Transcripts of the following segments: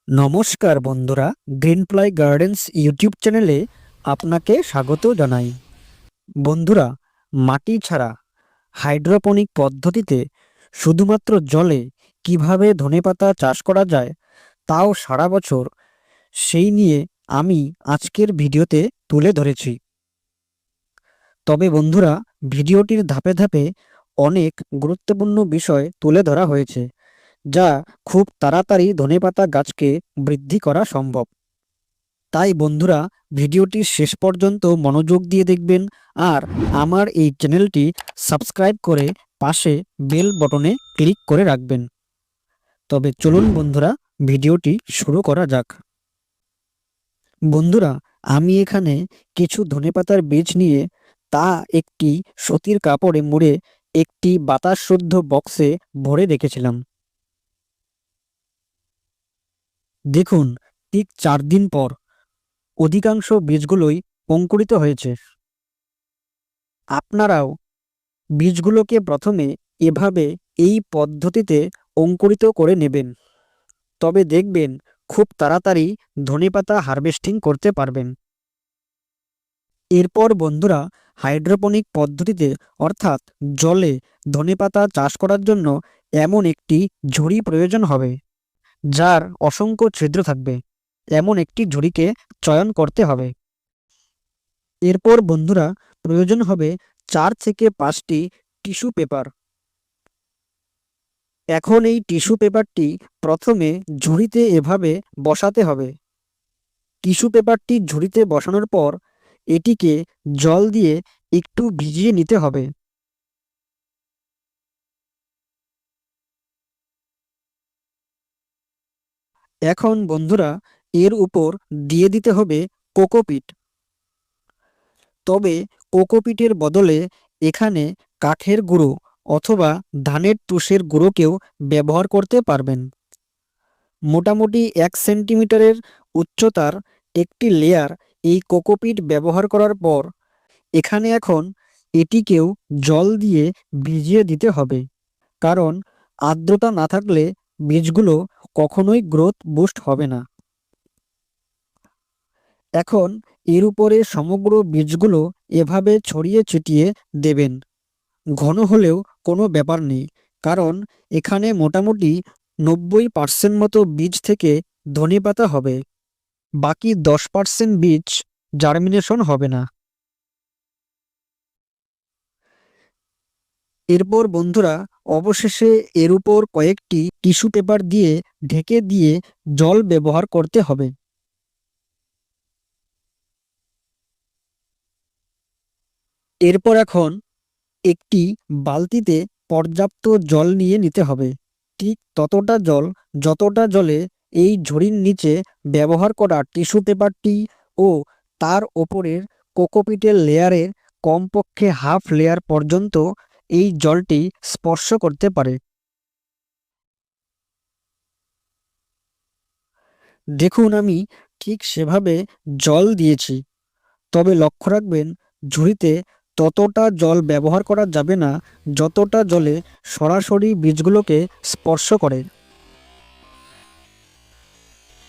নমস্কার বন্ধুরা, গ্রিনপ্লাই gardens YouTube চ্যানেলে আপনাকে স্বাগত জানাই। বন্ধুরা, মাটি ছাড়া হাইড্রোপনিক পদ্ধতিতে শুধুমাত্র জলে কিভাবে ধনেপাতা চাষ করা যায়, তাও সারা বছর, সেই নিয়ে আমি আজকের ভিডিওতে তুলে ধরেছি। তবে বন্ধুরা, ভিডিওটির ধাপে ধাপে অনেক গুরুত্বপূর্ণ বিষয় তুলে ধরা হয়েছে, যা খুব তাড়াতাড়ি ধনেপাতা গাছকে বৃদ্ধি করা সম্ভব। তাই বন্ধুরা, ভিডিওটি শেষ পর্যন্ত মনোযোগ দিয়ে দেখবেন আর আমার এই চ্যানেলটি সাবস্ক্রাইব করে পাশে বেল বটনে ক্লিক করে রাখবেন। তবে চলুন বন্ধুরা, ভিডিওটি শুরু করা যাক। বন্ধুরা, আমি এখানে কিছু ধনেপাতার বীজ নিয়ে তা একটি সুতির কাপড়ে মুড়ে একটি বাতাসশুদ্ধ বক্সে ভরে রেখেছিলাম। দেখুন, ঠিক 4 দিন পর অধিকাংশ বীজগুলোই অঙ্কুরিত হয়েছে। আপনারাও বীজগুলোকে প্রথমে এভাবে এই পদ্ধতিতে অঙ্কুরিত করে নেবেন, তবে দেখবেন খুব তাড়াতাড়ি ধনেপাতা হারভেস্টিং করতে পারবেন। এরপর বন্ধুরা, হাইড্রোপনিক পদ্ধতিতে অর্থাৎ জলে ধনেপাতা চাষ করার জন্য এমন একটি ঝুড়ি প্রয়োজন হবে, যার অসংখ্য ছিদ্র থাকবে। এমন একটি ঝুড়িকে চয়ন করতে হবে। এরপর বন্ধুরা, প্রয়োজন হবে 4 থেকে 5টি টিস্যু পেপার। এখন এই টিস্যু পেপারটি প্রথমে ঝুড়িতে এভাবে বসাতে হবে। টিস্যু পেপারটি ঝুড়িতে বসানোর পর এটিকে জল দিয়ে একটু ভিজিয়ে নিতে হবে। এখন বন্ধুরা, এর উপর দিয়ে দিতে হবে কোকোপিট। তবে কোকোপিটের বদলে এখানে কাঠের গুঁড়ো অথবা ধানের তুষের গুঁড়োকেও ব্যবহার করতে পারবেন। মোটামুটি 1 সেন্টিমিটারের উচ্চতার একটি লেয়ার এই কোকোপিট ব্যবহার করার পর এখানে এখন এটিকেও জল দিয়ে ভিজিয়ে দিতে হবে, কারণ আর্দ্রতা না থাকলে বীজগুলো কখনোই গ্রোথ বুস্ট হবে না। এখন এর উপরে সমগ্র বীজগুলো এভাবে ছড়িয়ে ছিটিয়ে দেবেন। ঘন হলেও কোনো ব্যাপার নেই, কারণ এখানে মোটামুটি 90% মতো বীজ থেকে ধনেপাতা হবে। বাকি 10% বীজ জার্মিনেশন হবে না। এরপর বন্ধুরা, অবশেষে এর উপর কয়েকটি টিস্যু পেপার দিয়ে ঢেকে দিয়ে জল ব্যবহার করতে হবে। এরপর এখন একটি বালতিতে পর্যাপ্ত জল নিয়ে নিতে হবে। ঠিক ততটা জল যতটা জলে এই ঝুড়ির নিচে ব্যবহার করা টিস্যু পেপারটি ও তার ওপরের কোকোপিটের লেয়ারের কমপক্ষে হাফ লেয়ার পর্যন্ত এই জলটি স্পর্শ করতে পারে। দেখুন, আমি ঠিক সেভাবে জল দিয়েছি। তবে লক্ষ্য রাখবেন, ঝুড়িতে ততটা জল ব্যবহার করা যাবে না যতটা জলে সরাসরি বীজগুলোকে স্পর্শ করে।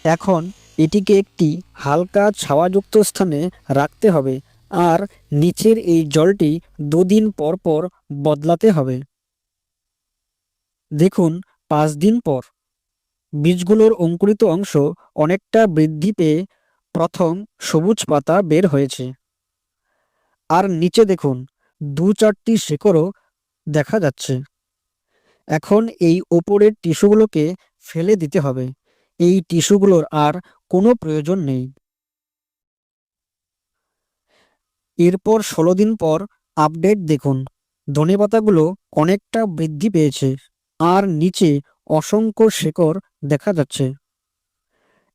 এখন এটিকে একটি হালকা ছাওয়াযুক্ত স্থানে রাখতে হবে আর নিচের এই জলটি 2 দিন পর পর বদলাতে হবে। দেখুন, 5 দিন পর বীজগুলোর অঙ্কুরিত অংশ অনেকটা বৃদ্ধি পেয়ে প্রথম সবুজ পাতা বের হয়েছে। আর নিচে দেখুন, 2-4টি শিকড়ও দেখা যাচ্ছে। এখন এই ওপরের টিস্যুগুলোকে ফেলে দিতে হবে। এই টিস্যুগুলোর আর কোনো প্রয়োজন নেই। এরপর 16 দিন পর আপডেট দেখুন, ধনেপাতাগুলো অনেকটা বৃদ্ধি পেয়েছে আর নিচে অসংখ্য শিকড় দেখা যাচ্ছে।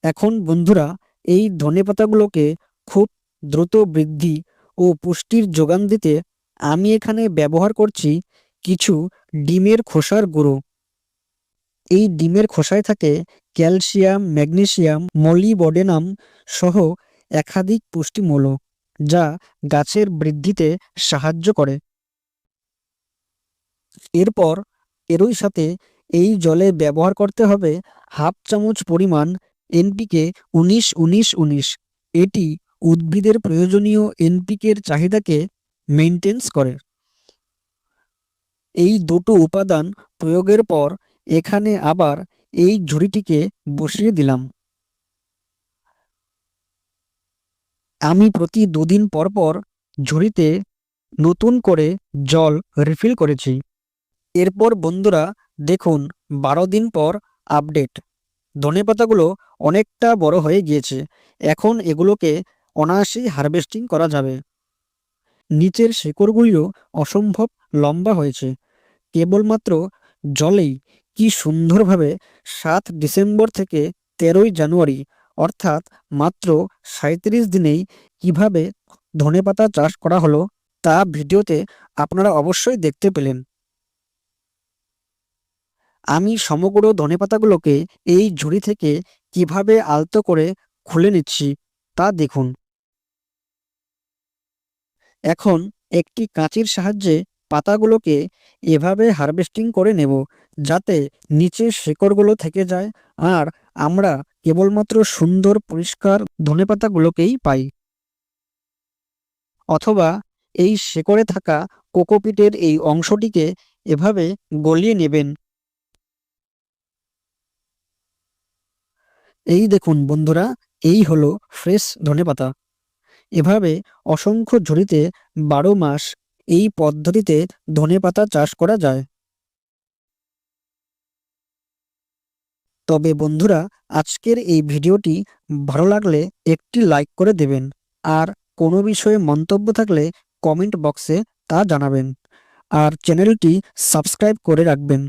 এখন বন্ধুরা, এই ধনেপাতাগুলোকে খুব দ্রুত বৃদ্ধি ও পুষ্টির যোগান দিতে আমি এখানে ব্যবহার করছি কিছু ডিমের খোসার গুঁড়ো। এই ডিমের খোসায় থাকে ক্যালসিয়াম, ম্যাগনেসিয়াম, মলিবডেনাম সহ একাধিক পুষ্টিমূল্য, যা গাছের বৃদ্ধিতে সাহায্য করে। এরপর এরই সাথে এই জলে ব্যবহার করতে হবে হাফ চামচ পরিমাণ এনপিকে 19-19-19। এটি উদ্ভিদের প্রয়োজনীয় এনপিকের চাহিদাকে মেইনটেন্স করে। এই দুটো উপাদান প্রয়োগের পর এখানে আবার এই ঝুড়িটিকে বসিয়ে দিলাম। আমি প্রতি 2 দিন পর পর ঝুড়িতে নতুন করে জল রিফিল করেছি। এরপর বন্ধুরা দেখুন 12 দিন পর আপডেট। ধনেপাতাগুলো অনেকটা বড় হয়ে গিয়েছে। এখন এগুলোকে অনায়াসেই হারভেস্টিং করা যাবে। নিচের শেকড়গুলিও অসম্ভব লম্বা হয়েছে। কেবলমাত্র জলেই কি সুন্দরভাবে 7 ডিসেম্বর থেকে 13ই জানুয়ারি অর্থাৎ মাত্র 37 দিনেই কিভাবে ধনেপাতা চাষ করা হলো তা ভিডিওতে আপনারা অবশ্যই দেখতে পেলেন। আমি সমগ্র ধনেপাতাগুলোকে এই ঝুড়ি থেকে কিভাবে আলতো করে খুলে নিচ্ছি তা দেখুন। এখন একটি কাঁচির সাহায্যে পাতাগুলোকে এভাবে হারভেস্টিং করে নেব যাতে নিচের শেকড়গুলো থেকে যায় আর আমরা কেবলমাত্র সুন্দর পরিষ্কার ধনেপাতাগুলোকেই পাই। অথবা এই শেকড়ে থাকা কোকোপিটের এই অংশটিকে এভাবে গলিয়ে নেবেন। এই দেখুন বন্ধুরা, এই হলো ফ্রেশ ধনেপাতা। এভাবে অসংখ্য ঝুড়িতে 12 মাস এই পদ্ধতিতে ধনেপাতা চাষ করা যায়। তবে বন্ধুরা, আজকের এই ভিডিওটি ভালো লাগলে একটি লাইক করে দেবেন আর কোনো বিষয়ে মন্তব্য থাকলে কমেন্ট বক্সে তা জানাবেন আর চ্যানেলটি সাবস্ক্রাইব করে রাখবেন।